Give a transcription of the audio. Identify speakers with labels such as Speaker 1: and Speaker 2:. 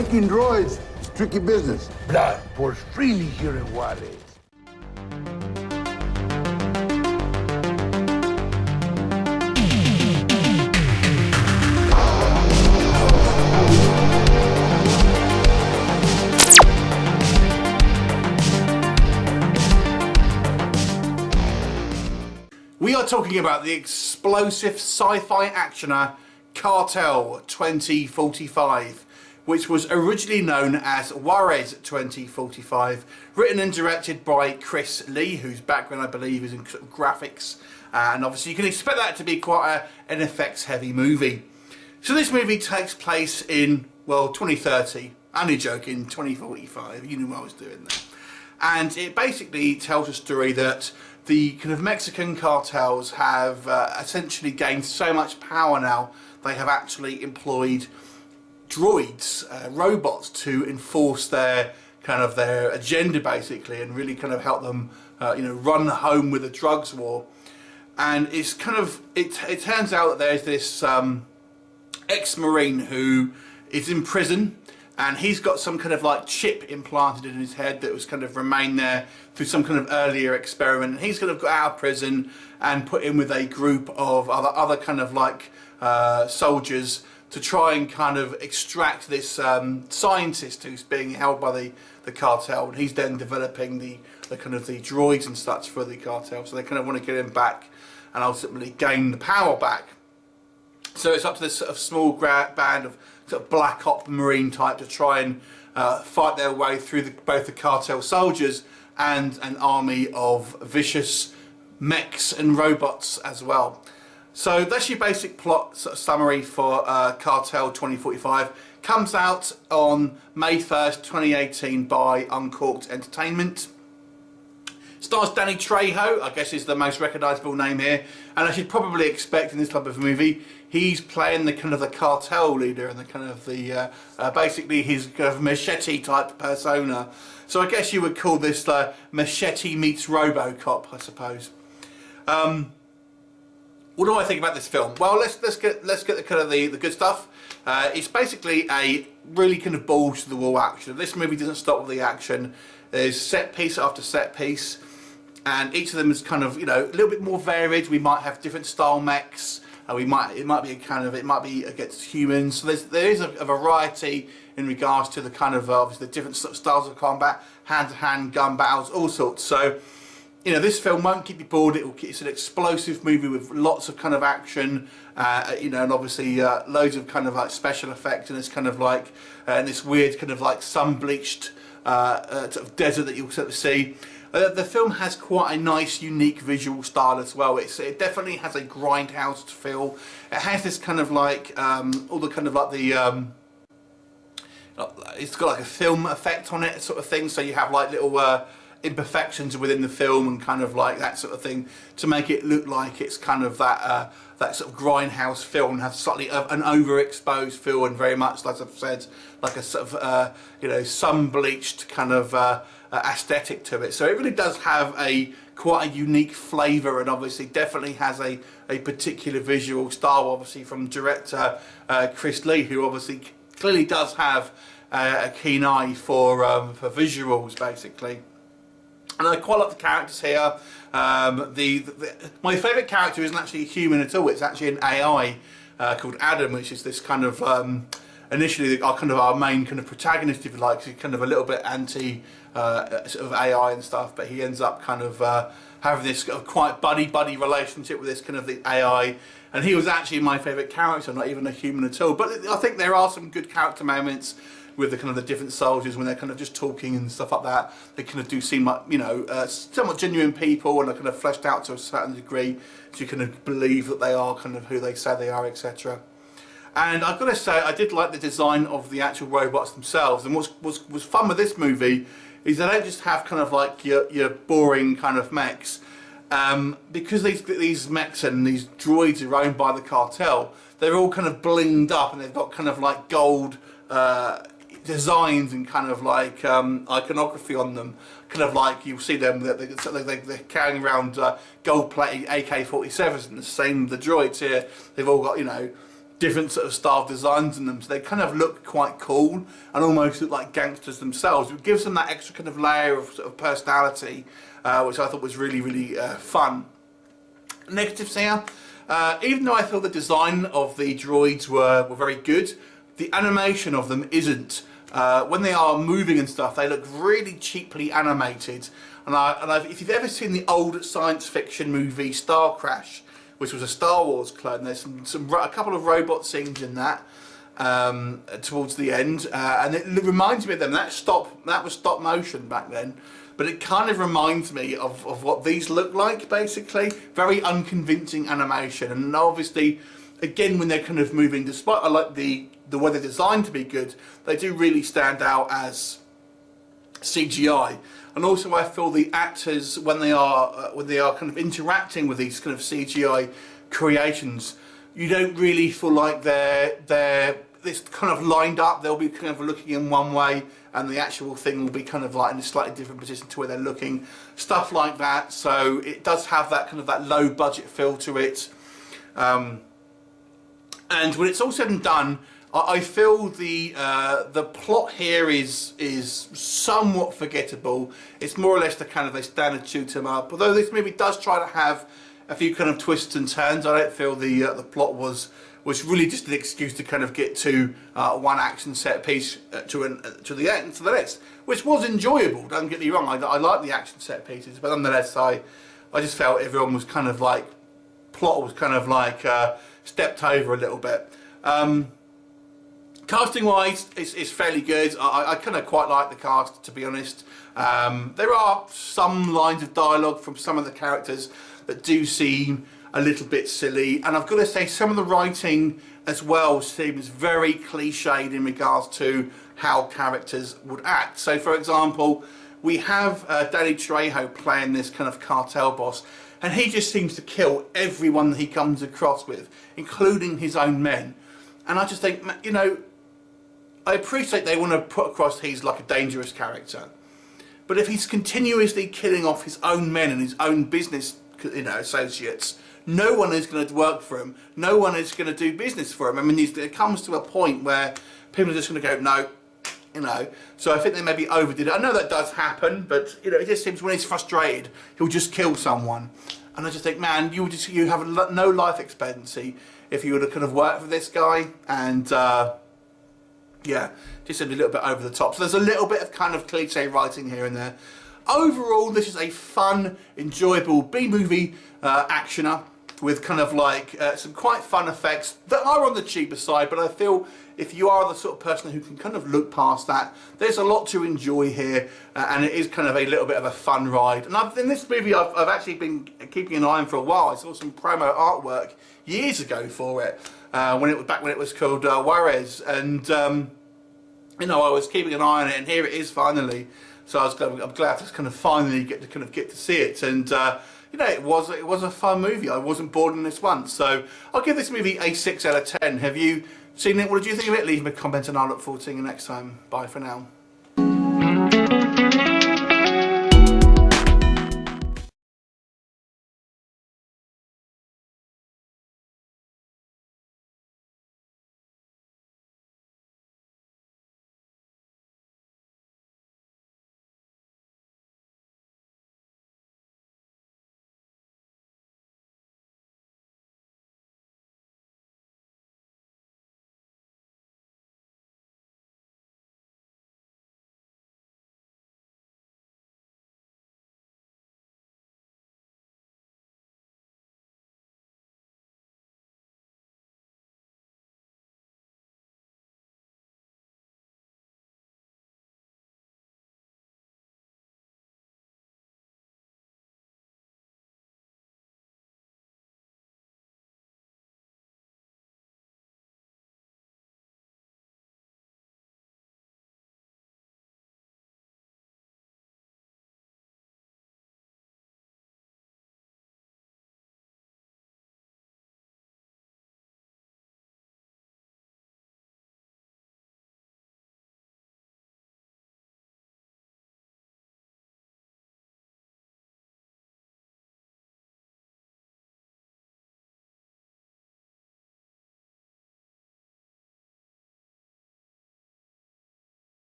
Speaker 1: Making droids is tricky business. Blood pours freely here in Juarez.
Speaker 2: We are talking about the explosive sci-fi actioner CARTEL 2045, which was originally known as JUAREZ 2045, written and directed by Chris Lee, whose background I believe is in sort of graphics, and obviously you can expect that to be quite an effects-heavy movie. So this movie takes place in, well, 2030, only joking, 2045, you knew what I was doing there. And it basically tells a story that the kind of Mexican cartels have essentially gained so much power now, they have actually employed droids, robots, to enforce their agenda basically, and really kind of help them run home with the drugs war. And it's kind of, it turns out that there's this ex-marine who is in prison, and he's got some kind of like chip implanted in his head that was kind of remained there through some kind of earlier experiment. And he's kind of got out of prison and put in with a group of other kind of like soldiers to try and kind of extract this scientist who's being held by the cartel. And he's then developing the kind of the droids and such for the cartel. So they kind of want to get him back and ultimately gain the power back. So it's up to this sort of small band of sort of black op marine type to try and fight their way through both the cartel soldiers and an army of vicious mechs and robots as well. So that's your basic plot sort of summary for CARTEL 2045. Comes out on May 1st, 2018 by Uncorked Entertainment. Stars Danny Trejo, I guess is the most recognisable name here, and I should probably expect in this type of movie he's playing the kind of the cartel leader and the kind of the basically his kind of machete type persona. So I guess you would call this Machete meets RoboCop, I suppose. What do I think about this film? Well, let's get the kind of the good stuff. It's basically a really kind of balls to the wall action. This movie doesn't stop with the action. There's set piece after set piece, and each of them is kind of a little bit more varied. We might have different style mechs. It might be against humans. So there is a variety in regards to the kind of obviously the different sort of styles of combat, hand-to-hand gun battles, all sorts. So this film won't keep you bored. It's an explosive movie with lots of kind of action, and obviously loads of kind of like special effects, and it's kind of like and this weird kind of like sun-bleached sort of desert that you'll sort of see. The film has quite a nice, unique visual style as well. It definitely has a grindhouse feel. It has this kind of like all the kind of like the it's got like a film effect on it, sort of thing. So you have like little imperfections within the film and kind of like that sort of thing to make it look like it's kind of that that sort of grindhouse feel, and have slightly an overexposed feel, and very much, like I've said, like a sort of sun-bleached kind of aesthetic to it. So it really does have quite a unique flavour, and obviously definitely has a particular visual style, obviously from director Chris Lee, who obviously clearly does have a keen eye for visuals basically. And I quite like the characters here. My favourite character isn't actually a human at all. It's actually an AI called Aaran, which is this kind of initially our main kind of protagonist, if you like. He's kind of a little bit anti sort of AI and stuff, but he ends up kind of having this quite buddy relationship with this kind of the AI. And he was actually my favourite character, not even a human at all. But I think there are some good character moments with the kind of the different soldiers when they're kind of just talking and stuff like that. They kind of do seem like somewhat genuine people, and they're kind of fleshed out to a certain degree, so you kind of believe that they are kind of who they say they are, etc. And I've got to say, I did like the design of the actual robots themselves. And what was fun with this movie is they don't just have kind of like your boring kind of mechs. Because these mechs and these droids are owned by the cartel, they're all kind of blinged up, and they've got kind of like gold designs and kind of like iconography on them, kind of like you see them, they're carrying around gold-plated AK-47s, and the same with the droids here. They've all got different sort of style designs in them, so they kind of look quite cool and almost look like gangsters themselves. It gives them that extra kind of layer of sort of personality, which I thought was really, really fun. Negatives here, even though I feel the design of the droids were very good, the animation of them isn't. When they are moving and stuff, they look really cheaply animated. And if you've ever seen the old science fiction movie Star Crash, which was a Star Wars clone, there's a couple of robot scenes in that towards the end, and it reminds me of them. That was stop motion back then, but it kind of reminds me of what these look like, basically. Very unconvincing animation, and obviously, again, when they're kind of moving, despite I like the way they're designed to be good, they do really stand out as CGI. And also, I feel the actors, when they are kind of interacting with these kind of CGI creations, you don't really feel like they're this kind of lined up. They'll be kind of looking in one way, and the actual thing will be kind of like in a slightly different position to where they're looking. Stuff like that. So it does have that kind of that low budget feel to it. And when it's all said and done, I feel the plot here is somewhat forgettable. It's more or less the kind of they standard shoot 'em up. Although this movie does try to have a few kind of twists and turns, I don't feel the plot was really just an excuse to kind of get to one action set piece to the end to the next, which was enjoyable. Don't get me wrong, I like the action set pieces, but nonetheless, I just felt everyone was kind of like plot was kind of like stepped over a little bit. Casting wise, it's fairly good. I kind of quite like the cast, to be honest. There are some lines of dialogue from some of the characters that do seem a little bit silly, and I've got to say some of the writing as well seems very cliched in regards to how characters would act. So for example, we have Danny Trejo playing this kind of cartel boss, and he just seems to kill everyone that he comes across with, including his own men. And I just think, you know, I appreciate they want to put across he's like a dangerous character, but if he's continuously killing off his own men and his own business, you know, associates, no one is going to work for him. No one is going to do business for him. I mean, it comes to a point where people are just going to go, no, you know. So I think they maybe overdid it. I know that does happen, but you know, it just seems when he's frustrated, he'll just kill someone. And I just think, man, you have no life expectancy if you were to kind of work for this guy. And yeah, just seemed a little bit over the top. So there's a little bit of kind of cliche writing here and there. Overall, this is a fun, enjoyable B-movie actioner with kind of like some quite fun effects that are on the cheaper side, but I feel if you are the sort of person who can kind of look past that, there's a lot to enjoy here, and it is kind of a little bit of a fun ride. And in this movie, I've actually been keeping an eye on for a while. I saw some promo artwork years ago for it, when it was called JUAREZ, and you know, I was keeping an eye on it, and here it is finally. So I'm glad to kind of finally get to see it, and you know, it was a fun movie. I wasn't bored in this one, so I'll give this movie a 6 out of 10. Have you seen it? What did you think of it? Leave me a comment, and I'll look forward to seeing you next time. Bye for now.